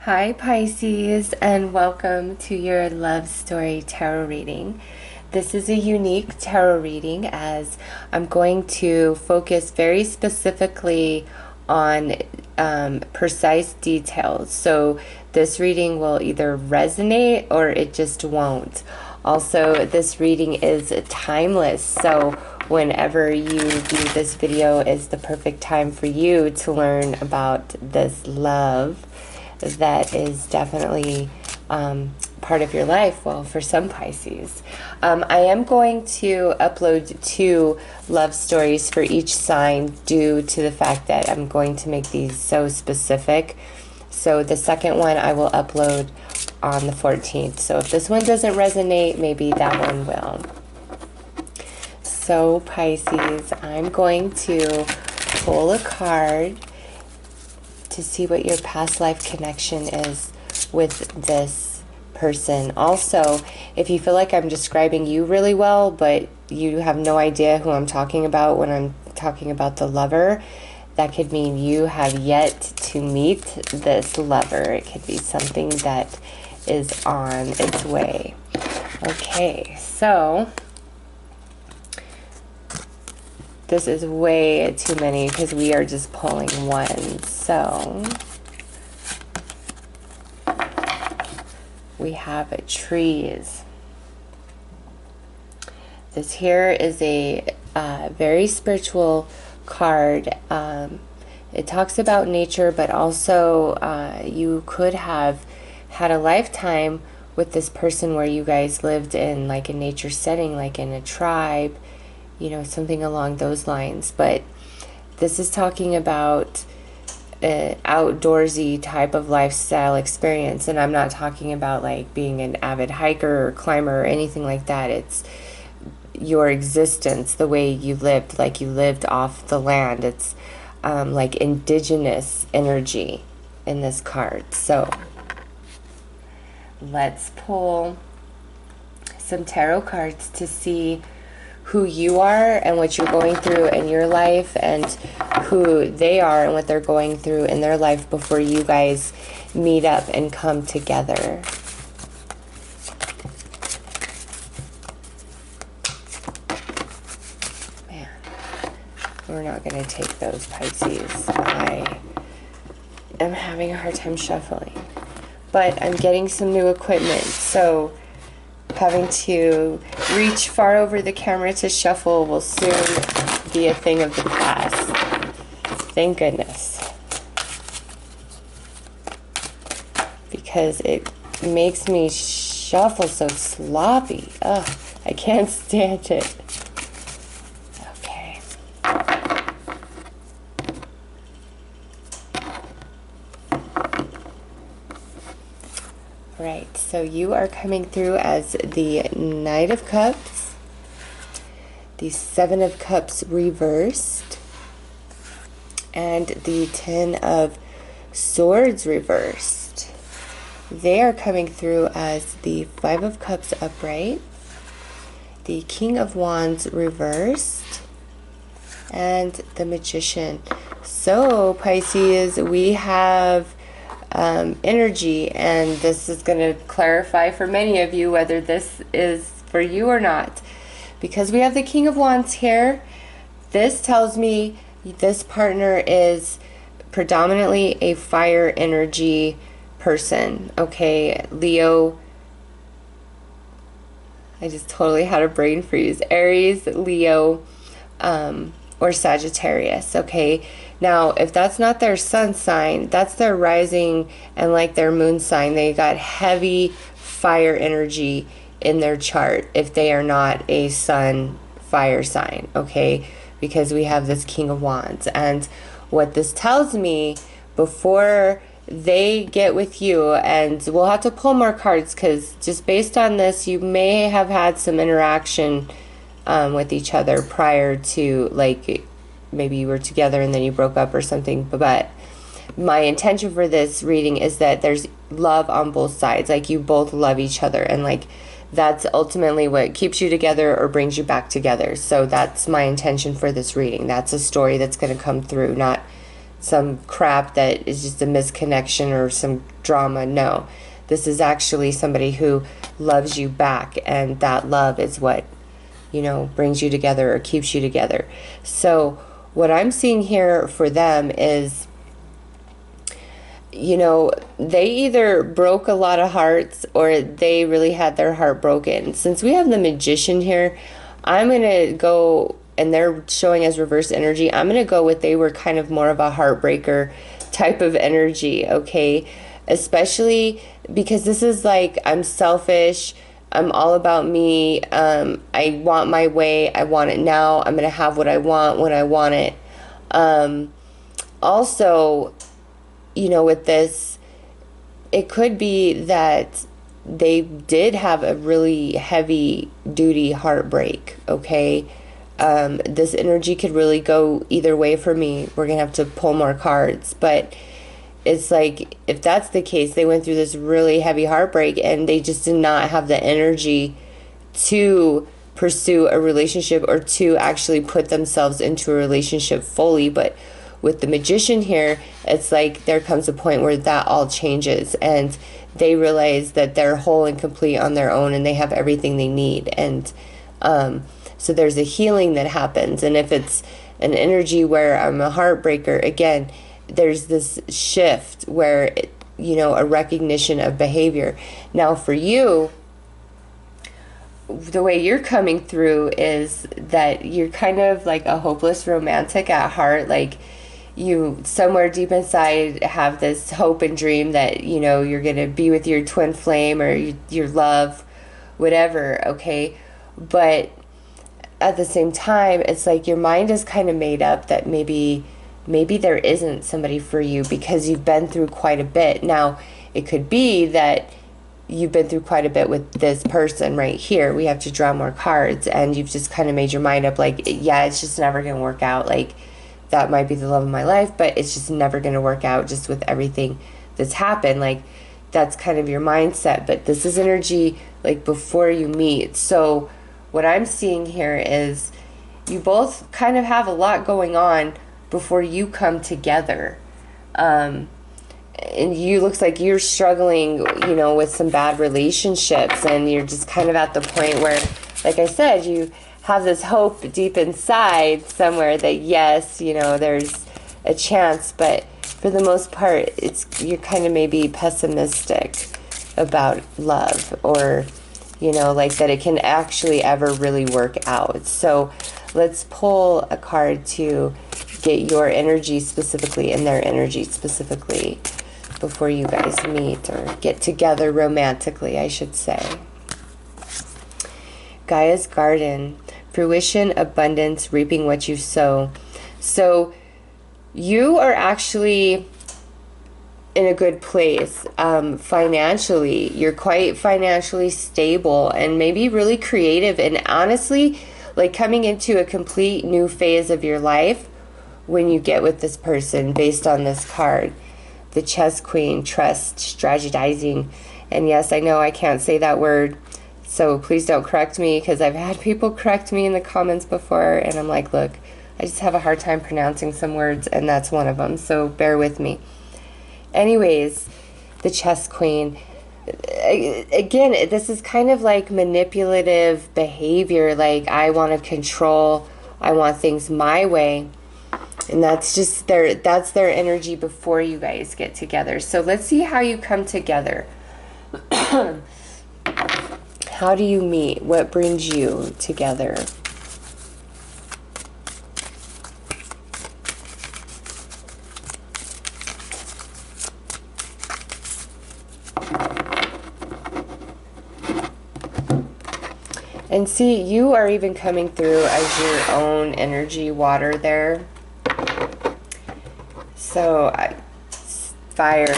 Hi Pisces, and welcome to your love story tarot reading. This is a unique tarot reading as I'm going to focus very specifically on precise details. So this reading will either resonate or it just won't. Also, this reading is timeless, so whenever you view this video is the perfect time for you to learn about this love that is definitely part of your life. Well, for some Pisces. I am going to upload 2 love stories for each sign due to the fact that I'm going to make these so specific. So the second one I will upload on the 14th. So if this one doesn't resonate, maybe that one will. So Pisces, I'm going to pull a card to see what your past life connection is with this person. Also, if you feel like I'm describing you really well, but you have no idea who I'm talking about when I'm talking about the lover, that could mean you have yet to meet this lover. It could be something that is on its way. Okay, so this is way too many because we are just pulling one. So we have trees. This here is a very spiritual card. It talks about nature, but also you could have had a lifetime with this person where you guys lived in like a nature setting, like in a tribe, you know, something along those lines. But this is talking about an outdoorsy type of lifestyle experience, and I'm not talking about like being an avid hiker or climber or anything like that. It's your existence, the way you lived, like you lived off the land. It's like indigenous energy in this card. So let's pull some tarot cards to see who you are and what you're going through in your life, and who they are and what they're going through in their life before you guys meet up and come together. Man, we're not going to take those, Pisces. I am having a hard time shuffling. But I'm getting some new equipment, so having to reach far over the camera to shuffle will soon be a thing of the past. Thank goodness. Because it makes me shuffle so sloppy. Ugh, I can't stand it. Okay. Right, so you are coming through as the Knight of Cups, the Seven of Cups reversed, and the Ten of Swords reversed. They are coming through as the Five of Cups upright, the King of Wands reversed, and the Magician. So, Pisces, we have energy, and this is going to clarify for many of you whether this is for you or not, because we have the King of Wands here. This tells me this partner is predominantly a fire energy person. Okay, Leo, I just totally had a brain freeze. Aries, Leo, or Sagittarius. Okay, now if that's not their sun sign, that's their rising and like their moon sign. They got heavy fire energy in their chart if they are not a sun fire sign. Okay, because we have this King of Wands, and what this tells me before they get with you, and we'll have to pull more cards because just based on this you may have had some interaction with each other prior to, like, maybe you were together and then you broke up or something. But my intention for this reading is that there's love on both sides, like you both love each other, and like that's ultimately what keeps you together or brings you back together. So that's my intention for this reading. That's a story that's going to come through, not some crap that is just a misconnection or some drama. No, this is actually somebody who loves you back, and that love is what, you know, brings you together or keeps you together. So what I'm seeing here for them is, you know, they either broke a lot of hearts or they really had their heart broken. Since we have the Magician here, I'm going to go, and they're showing as reverse energy, I'm going to go with they were kind of more of a heartbreaker type of energy, okay? Especially because this is like, I'm selfish, I'm all about me, I want my way, I want it now, I'm going to have what I want when I want it. Also, you know, with this, it could be that they did have a really heavy duty heartbreak, okay? This energy could really go either way for me. We're gonna have to pull more cards, but it's like, if that's the case, they went through this really heavy heartbreak and they just did not have the energy to pursue a relationship or to actually put themselves into a relationship fully. But with the Magician here, it's like there comes a point where that all changes and they realize that they're whole and complete on their own and they have everything they need. And so there's a healing that happens. And if it's an energy where I'm a heartbreaker, again, there's this shift where, you know, a recognition of behavior. Now for you, the way you're coming through is that you're kind of like a hopeless romantic at heart. Like, you somewhere deep inside have this hope and dream that, you know, you're going to be with your twin flame or your love, whatever, okay? But at the same time, it's like your mind is kind of made up that maybe there isn't somebody for you because you've been through quite a bit. Now, it could be that you've been through quite a bit with this person right here. We have to draw more cards, and you've just kind of made your mind up like, yeah, it's just never going to work out. Like, that might be the love of my life, but it's just never going to work out just with everything that's happened. Like, that's kind of your mindset. But this is energy like before you meet. So what I'm seeing here is you both kind of have a lot going on before you come together. And you, looks like you're struggling, you know, with some bad relationships, and you're just kind of at the point where, like I said, you have this hope deep inside somewhere that yes, you know, there's a chance, but for the most part, you're kind of maybe pessimistic about love, or, you know, like that it can actually ever really work out. So let's pull a card to get your energy specifically and their energy specifically before you guys meet or get together romantically, I should say. Gaia's Garden. Fruition, abundance, reaping what you sow. So you are actually in a good place financially. You're quite financially stable and maybe really creative, and honestly, like coming into a complete new phase of your life when you get with this person based on this card. The Chess Queen, trust, strategizing. And yes, I know I can't say that word, so please don't correct me, because I've had people correct me in the comments before, and I'm like, look, I just have a hard time pronouncing some words, and that's one of them, so bear with me. Anyways, the Chess Queen. Again, this is kind of like manipulative behavior, like I want to control, I want things my way. And that's just that's their energy before you guys get together. So let's see how you come together. How do you meet? What brings you together? And see, you are even coming through as your own energy water there. So, fire.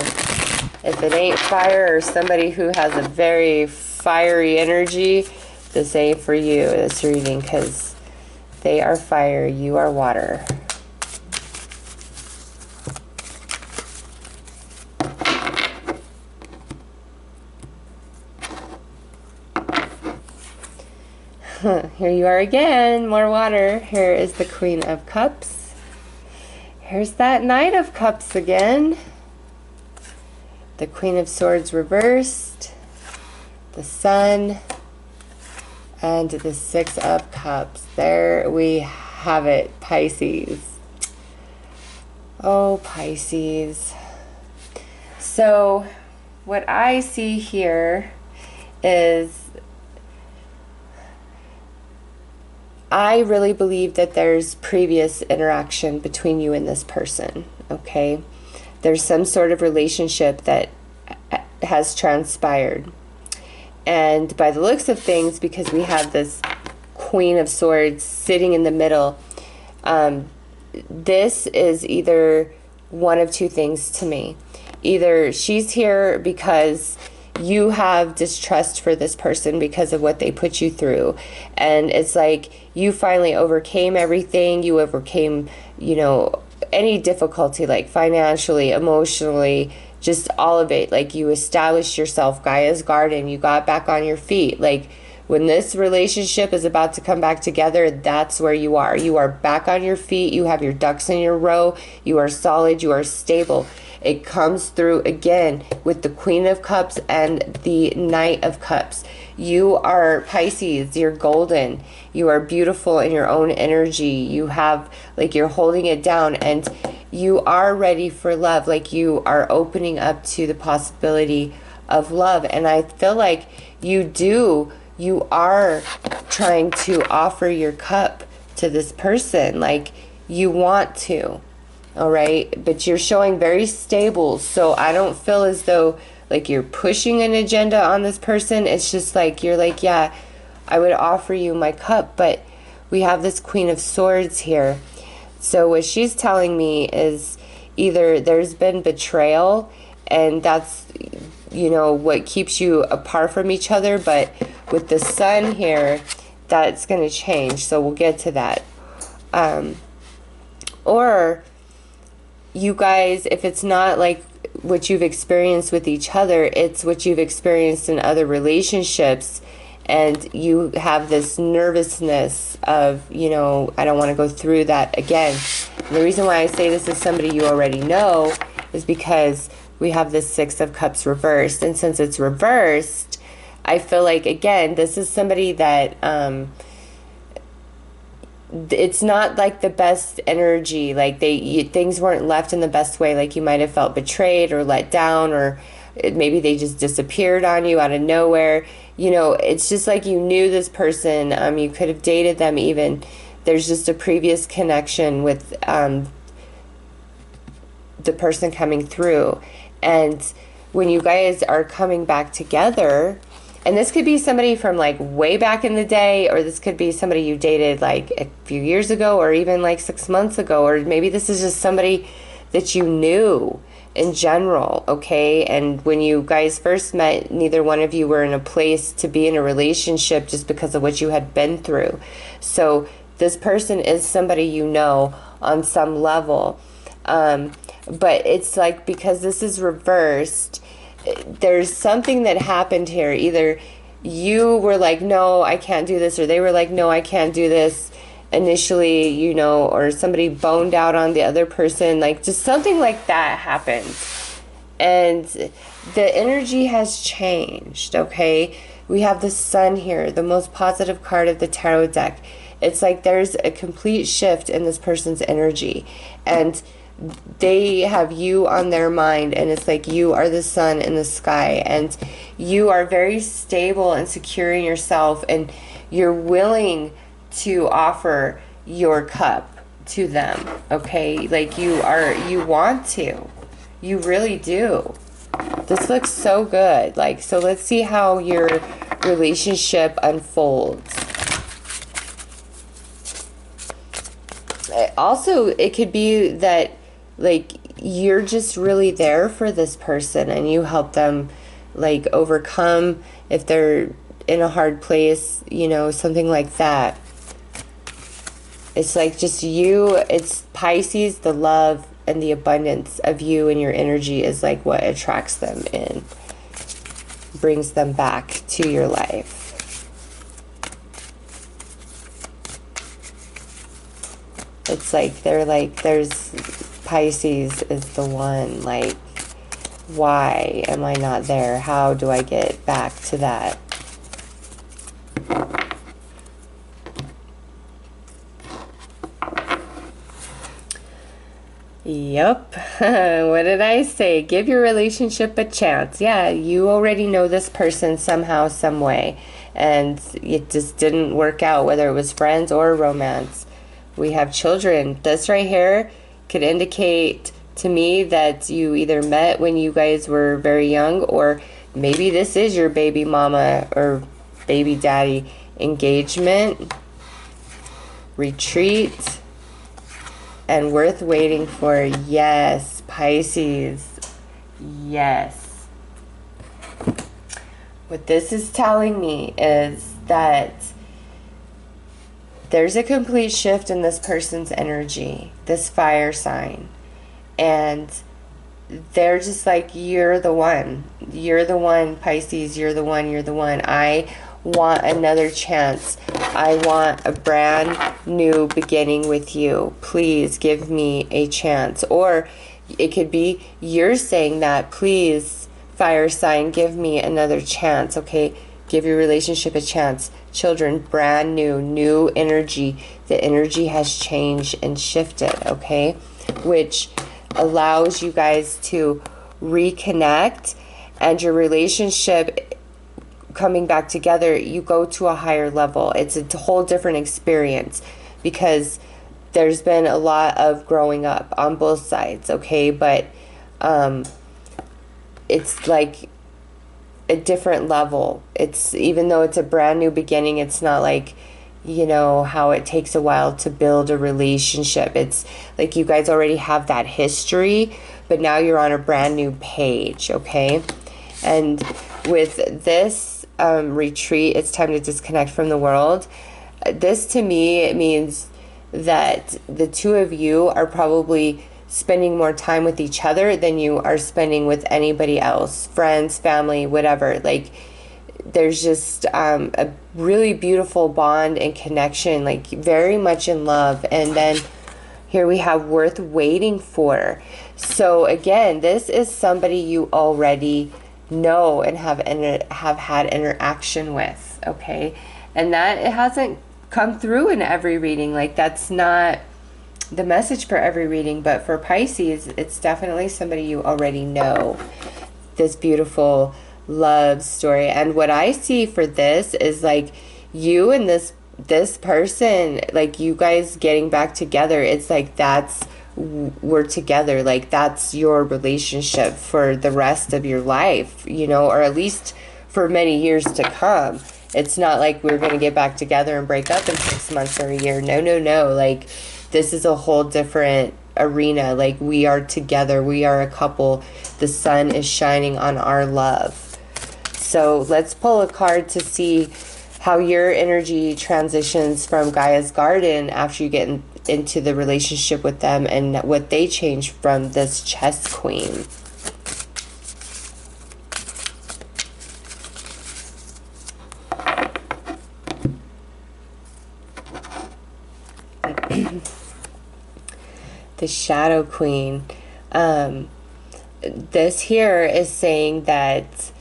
If it ain't fire or somebody who has a very fiery energy, this ain't for you, this reading, because they are fire, you are water. Here you are again, more water. Here is the Queen of Cups. Here's that Knight of Cups again. The Queen of Swords reversed. The Sun. And the Six of Cups. There we have it, Pisces. Oh, Pisces. So, what I see here is I really believe that there's previous interaction between you and this person, okay? There's some sort of relationship that has transpired. And by the looks of things, because we have this Queen of Swords sitting in the middle, this is either one of two things to me. Either she's here because you have distrust for this person because of what they put you through. And it's like you finally overcame everything. You overcame, you know, any difficulty, like financially, emotionally, just all of it. Like you established yourself, Gaia's garden, you got back on your feet. Like when this relationship is about to come back together, that's where you are. You are back on your feet. You have your ducks in your row. You are solid. You are stable. It comes through again with the Queen of Cups and the Knight of Cups. You are Pisces. You're golden. You are beautiful in your own energy. You have, like, you're holding it down and you are ready for love. Like you are opening up to the possibility of love. And I feel like you are trying to offer your cup to this person. Like you want to. All right, but you're showing very stable, so I don't feel as though like you're pushing an agenda on this person. It's just like you're like, yeah, I would offer you my cup, but we have this Queen of Swords here. So what she's telling me is either there's been betrayal and that's, you know, what keeps you apart from each other, but with the Sun here, that's going to change, so we'll get to that. Or you guys, if it's not like what you've experienced with each other, it's what you've experienced in other relationships, and you have this nervousness of, you know, I don't want to go through that again. And the reason why I say this is somebody you already know is because we have this Six of Cups reversed, and since it's reversed, I feel like, again, this is somebody that it's not like the best energy, like things weren't left in the best way, like you might have felt betrayed or let down, or maybe they just disappeared on you out of nowhere. You know, it's just like you knew this person, you could have dated them even. There's just a previous connection with the person coming through, and when you guys are coming back together, and this could be somebody from like way back in the day, or this could be somebody you dated like a few years ago, or even like 6 months ago, or maybe this is just somebody that you knew in general, okay? And when you guys first met, neither one of you were in a place to be in a relationship just because of what you had been through. So this person is somebody you know on some level. But it's like, because this is reversed, there's something that happened here. Either you were like, no, I can't do this, or they were like, no, I can't do this initially, you know, or somebody boned out on the other person, like just something like that happened. And the energy has changed, okay? We have the Sun here, the most positive card of the tarot deck. It's like there's a complete shift in this person's energy, and they have you on their mind, and it's like you are the sun in the sky, and you are very stable and secure in yourself, and you're willing to offer your cup to them, okay? Like you want to, you really do. This looks so good. Like, so let's see how your relationship unfolds. Also, it could be that like you're just really there for this person, and you help them like overcome if they're in a hard place, you know, something like that. It's like just you, it's Pisces, the love and the abundance of you and your energy is like what attracts them in, brings them back to your life. It's like they're like, there's Pisces is the one. Like, why am I not there? How do I get back to that? Yep. What did I say? Give your relationship a chance. Yeah, you already know this person somehow, some way, and it just didn't work out, whether it was friends or romance. We have children. This right here could indicate to me that you either met when you guys were very young, or maybe this is your baby mama or baby daddy. Engagement, retreat, and worth waiting for. Yes, Pisces. Yes. What this is telling me is that there's a complete shift in this person's energy, this fire sign. And they're just like, you're the one. You're the one, Pisces. You're the one. You're the one. I want another chance. I want a brand new beginning with you. Please give me a chance. Or it could be you're saying that, please, fire sign, give me another chance. Okay, give your relationship a chance. Children, brand new energy. The energy has changed and shifted, okay? Which allows you guys to reconnect, and your relationship coming back together, you go to a higher level. It's a whole different experience because there's been a lot of growing up on both sides, okay? But it's like a different level. It's, even though it's a brand new beginning, it's not like, you know, how it takes a while to build a relationship. It's like you guys already have that history, but now you're on a brand new page, okay? And with this retreat, it's time to disconnect from the world. This to me, it means that the two of you are probably spending more time with each other than you are spending with anybody else, friends, family, whatever. Like, there's just a really beautiful bond and connection, like very much in love. And then here we have worth waiting for. So again, this is somebody you already know and have had interaction with, okay? And that it hasn't come through in every reading. Like, that's not the message for every reading, but for Pisces, it's definitely somebody you already know. This beautiful love story. And what I see for this is like you and this person, like you guys getting back together. It's like we're together. Like, that's your relationship for the rest of your life, you know, or at least for many years to come. It's not like we're going to get back together and break up in 6 months or a year. No, no, no. Like, this is a whole different arena. Like, we are together. We are a couple. The sun is shining on our love. So let's pull a card to see how your energy transitions from Gaia's garden after you get into the relationship with them, and what they change from this chess queen. The Shadow Queen. This here is saying that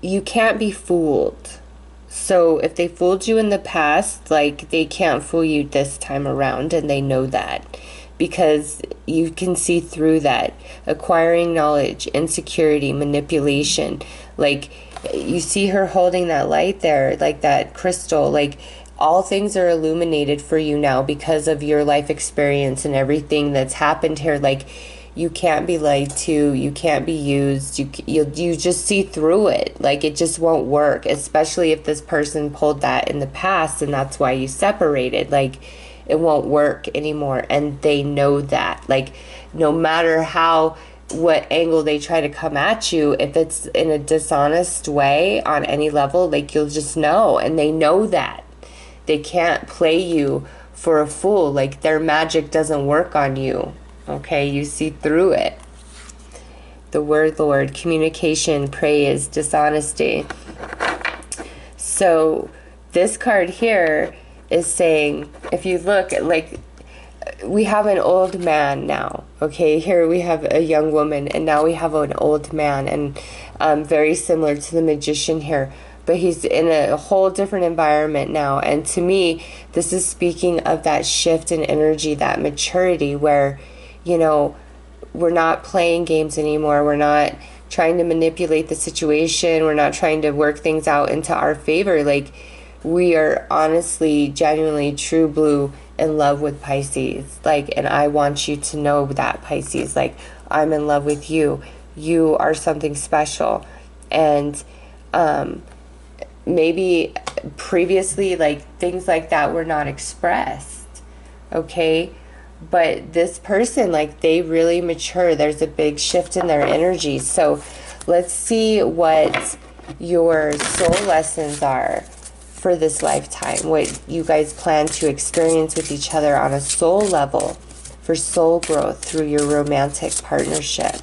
you can't be fooled. So if they fooled you in the past, like, they can't fool you this time around, and they know that because you can see through that. Acquiring knowledge, insecurity, manipulation. Like, you see her holding that light there, like that crystal. Like, all things are illuminated for you now because of your life experience and everything that's happened here. Like, you can't be lied to, you can't be used, you just see through it. Like, it just won't work, especially if this person pulled that in the past and that's why you separated. Like, it won't work anymore, and they know that. Like, no matter what angle they try to come at you, if it's in a dishonest way on any level, like, you'll just know, and they know that. They can't play you for a fool. Like, their magic doesn't work on you. Okay, you see through it. The word Lord, communication, praise, dishonesty. So this card here is saying, if you look at, like, we have an old man now. Okay, here we have a young woman, and now we have an old man, and very similar to the magician here, but he's in a whole different environment now. And to me, this is speaking of that shift in energy, that maturity, where, you know, we're not playing games anymore. We're not trying to manipulate the situation. We're not trying to work things out into our favor. Like, we are honestly, genuinely, true blue in love with Pisces. Like, and I want you to know that, Pisces, like, I'm in love with you. You are something special. And maybe previously, like, things like that were not expressed. Okay? But this person, like, they really mature. There's a big shift in their energy. So let's see what your soul lessons are for this lifetime, what you guys plan to experience with each other on a soul level for soul growth through your romantic partnership.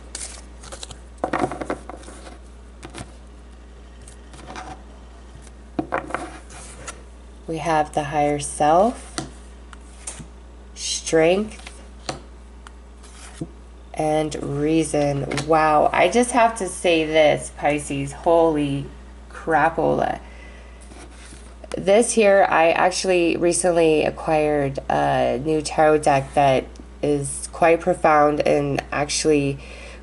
We have the higher self, strength, and reason. Wow, I just have to say this, Pisces, holy crapola. This here, I actually recently acquired a new tarot deck that is quite profound and actually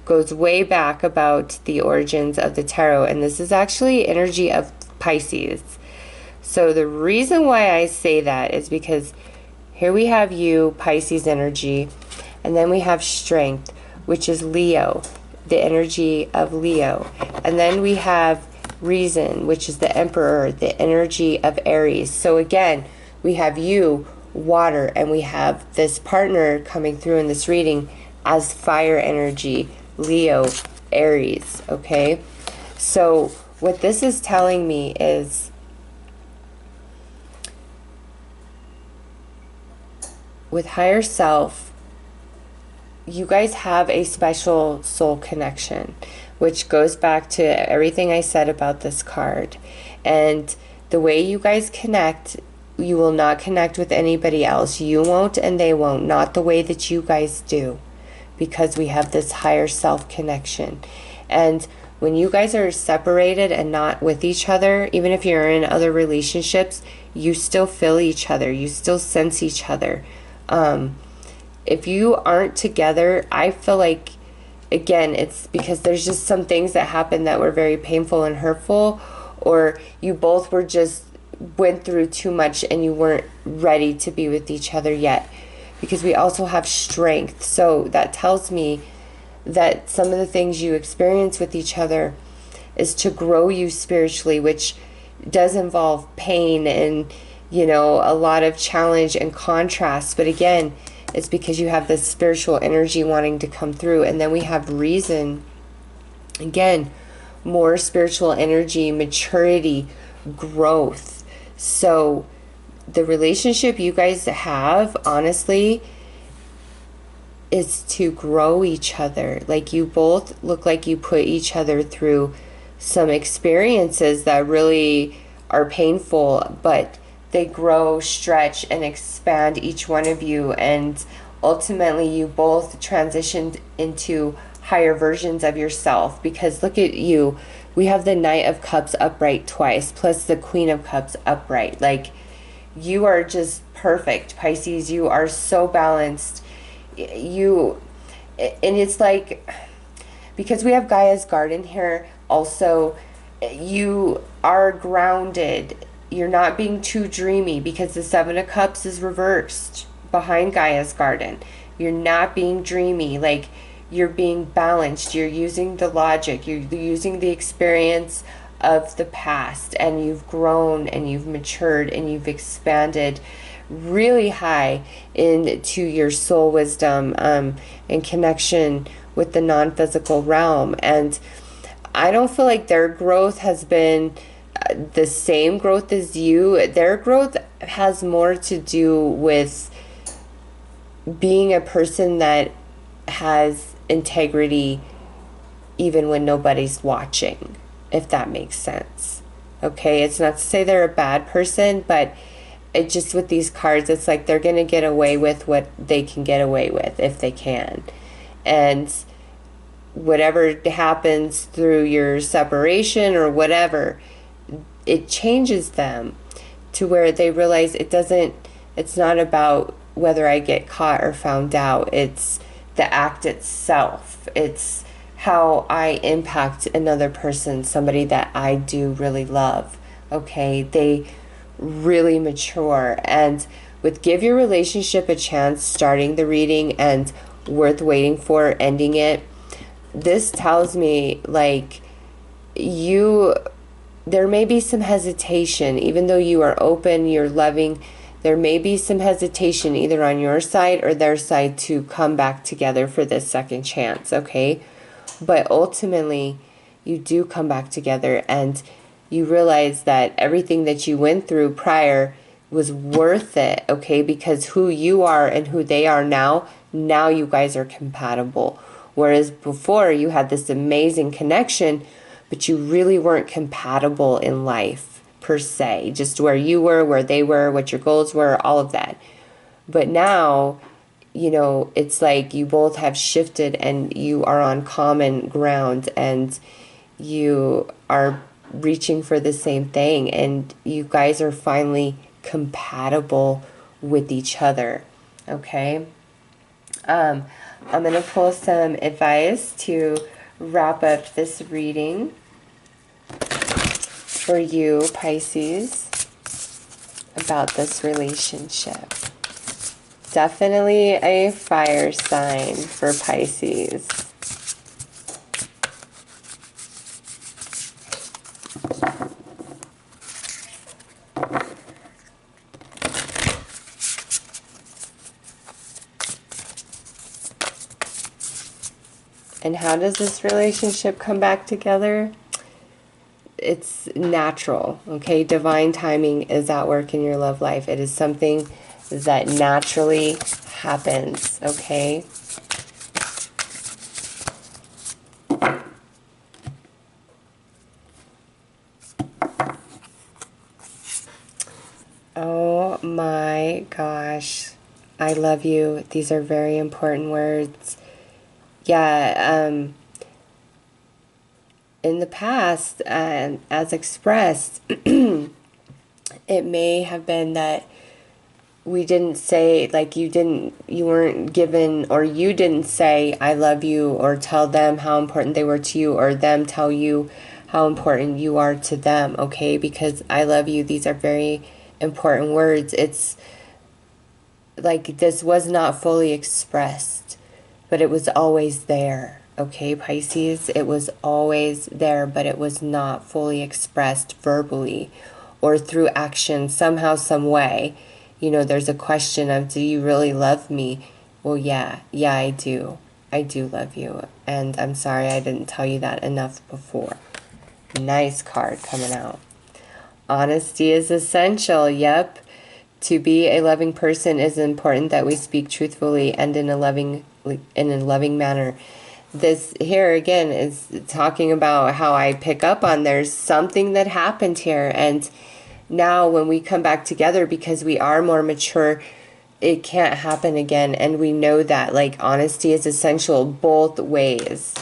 goes way back about the origins of the tarot. And this is actually energy of Pisces. So the reason why I say that is because here we have you, Pisces energy, and then we have strength, which is Leo, the energy of Leo. And then we have reason, which is the Emperor, the energy of Aries. So again, we have you, water, and we have this partner coming through in this reading as fire energy, Leo, Aries, okay? So what this is telling me is with higher self, you guys have a special soul connection, which goes back to everything I said about this card. And the way you guys connect, you will not connect with anybody else. You won't and they won't. Not the way that you guys do, because we have this higher self connection. And when you guys are separated and not with each other, even if you're in other relationships, you still feel each other. You still sense each other. If you aren't together, I feel like, again, it's because there's just some things that happened that were very painful and hurtful, or you both were just went through too much and you weren't ready to be with each other yet. Because we also have strength. So that tells me that some of the things you experience with each other is to grow you spiritually, which does involve pain and, you know, a lot of challenge and contrast. But again, it's because you have this spiritual energy wanting to come through. And then we have reason. Again, more spiritual energy, maturity, growth. So the relationship you guys have, honestly, is to grow each other. Like, you both look like you put each other through some experiences that really are painful, but they grow, stretch, and expand each one of you. And ultimately, you both transitioned into higher versions of yourself. Because look at you. We have the Knight of Cups upright twice, plus the Queen of Cups upright. Like, you are just perfect, Pisces. You are so balanced. And it's like, because we have Gaia's garden here, also, you are grounded. You're not being too dreamy, because the Seven of Cups is reversed behind Gaia's garden. You're not being dreamy. Like, you're being balanced. You're using the logic. You're using the experience of the past, and you've grown and you've matured and you've expanded really high into your soul wisdom and connection with the non-physical realm. And I don't feel like their growth has been the same growth as you. Their growth has more to do with being a person that has integrity even when nobody's watching, if that makes sense. Okay, it's not to say they're a bad person, but it just, with these cards, it's like they're going to get away with what they can get away with if they can. And whatever happens through your separation or whatever, it changes them to where they realize it's not about whether I get caught or found out. It's the act itself. It's how I impact another person, somebody that I do really love. Okay, they really mature. And with give your relationship a chance, starting the reading, and worth waiting for, ending it, this tells me like there may be some hesitation, even though you are open, you're loving. There may be some hesitation either on your side or their side to come back together for this second chance, okay? But ultimately, you do come back together, and you realize that everything that you went through prior was worth it, okay? Because who you are and who they are now you guys are compatible. Whereas before, you had this amazing connection, but you really weren't compatible in life, per se. Just where you were, where they were, what your goals were, all of that. But now, you know, it's like you both have shifted and you are on common ground, and you are reaching for the same thing, and you guys are finally compatible with each other, okay? I'm going to pull some advice to wrap up this reading for you, Pisces, about this relationship. Definitely a fire sign for Pisces. And how does this relationship come back together? It's natural, okay? Divine timing is at work in your love life. It is something that naturally happens, okay? Oh my gosh. I love you. These are very important words. Yeah, in the past, as expressed, it may have been that we didn't say, like, you weren't given, or you didn't say I love you, or tell them how important they were to you, or them tell you how important you are to them, okay? Because I love you, these are very important words. It's like this was not fully expressed, but it was always there, okay, Pisces? It was always there, but it was not fully expressed verbally or through action, somehow, some way. You know, there's a question of, do you really love me? Well, yeah, I do. I do love you. And I'm sorry I didn't tell you that enough before. Nice card coming out. Honesty is essential. Yep. To be a loving person, is important that we speak truthfully and in a loving manner. This here again is talking about how I pick up on there's something that happened here, and now when we come back together, because we are more mature, it can't happen again, and we know that, like, honesty is essential both ways.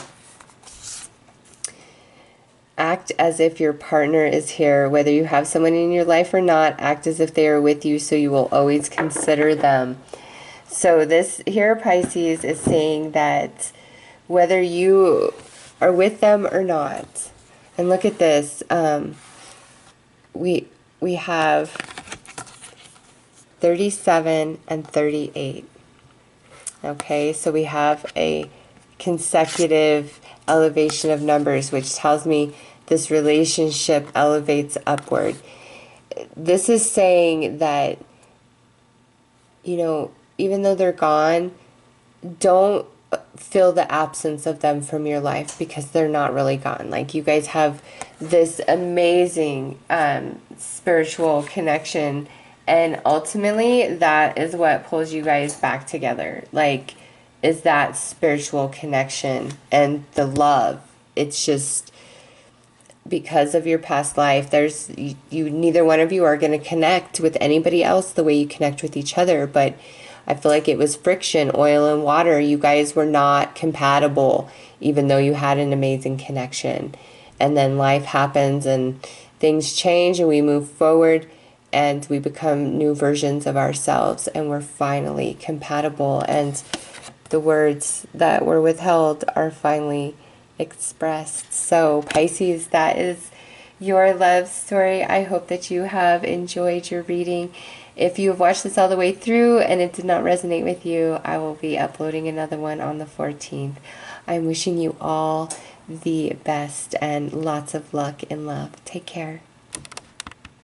Act as if your partner is here, whether you have someone in your life or not. Act as if they are with you, so you will always consider them. So this here, Pisces, is saying that whether you are with them or not, and look at this, we have 37 and 38. Okay, so we have a consecutive elevation of numbers, which tells me this relationship elevates upward. This is saying that, you know, even though they're gone, don't feel the absence of them from your life, because they're not really gone. Like, you guys have this amazing spiritual connection, and ultimately that is what pulls you guys back together. Like, is that spiritual connection and the love. It's just, because of your past life, neither one of you are going to connect with anybody else the way you connect with each other. But I feel like it was friction, oil and water. You guys were not compatible, even though you had an amazing connection. And then life happens and things change and we move forward and we become new versions of ourselves and we're finally compatible. And the words that were withheld are finally expressed. So Pisces, that is your love story. I hope that you have enjoyed your reading. If you have watched this all the way through and it did not resonate with you, I will be uploading another one on the 14th. I'm wishing you all the best and lots of luck in love. Take care.